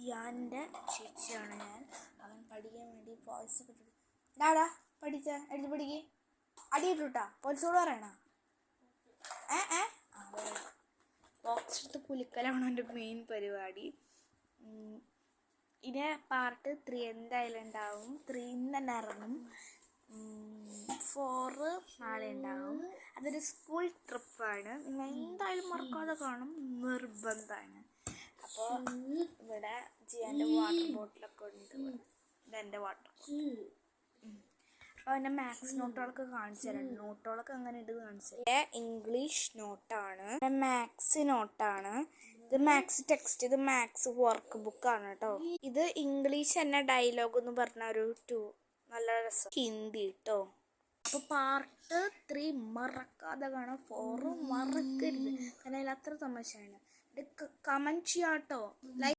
ജിയാൻ്റെ ചേച്ചിയാണ് ഞാൻ. അവൻ പഠിക്കാൻ വേണ്ടി വോയിസ് ഒക്കെ ഡാടാ പഠിച്ച എടുത്ത് പഠിക്ക് അടിയിട്ടാ പോലീസോട് പറയണ ബോക്സ് എടുത്ത് കുലിക്കലാണ് എൻ്റെ മെയിൻ പരിപാടി. ഇനി പാർട്ട് 3 എന്തായാലും ഉണ്ടാവും. 3 തന്നെ ഇറങ്ങും. 4 നാളെ ഉണ്ടാവും. അതൊരു സ്കൂൾ ട്രിപ്പാണ്. നിങ്ങൾ എന്തായാലും മറക്കാതെ കാണും, നിർബന്ധമാണ്. അപ്പോൾ ഇവിടെ ജിയാൻ്റെ വാട്ടർ ബോട്ടിലൊക്കെ ഉണ്ട്. ഇതെൻ്റെ വാട്ടർ ബോട്ടിൽ. അപ്പോൾ എൻ്റെ മാത്സ് നോട്ടുകളൊക്കെ കാണിച്ചു തരാം. നോട്ടുകളൊക്കെ അങ്ങനെ ഉണ്ട് കാണിച്ചു തരാം. ഇംഗ്ലീഷ് നോട്ടാണ്, മാത്സ് നോട്ടാണ്. ഇത് മാത്സ് ടെക്സ്റ്റ്, ഇത് മാത്സ് വർക്ക് ബുക്കാണ് കേട്ടോ. ഇത് ഇംഗ്ലീഷ് തന്നെ ഡയലോഗ് എന്ന് പറഞ്ഞ ഒരു 2 നല്ല രസം. ഹിന്ദി കേട്ടോ. അപ്പോൾ പാർട്ട് 3 മറക്കാതെ കാണാം. 4 മറക്കരുത്, കാരണം അതിൽ അത്ര തമാശയാണ്. ഇത് കമൻറ്റ് ചെയ്യാം കേട്ടോ. ലൈക്ക്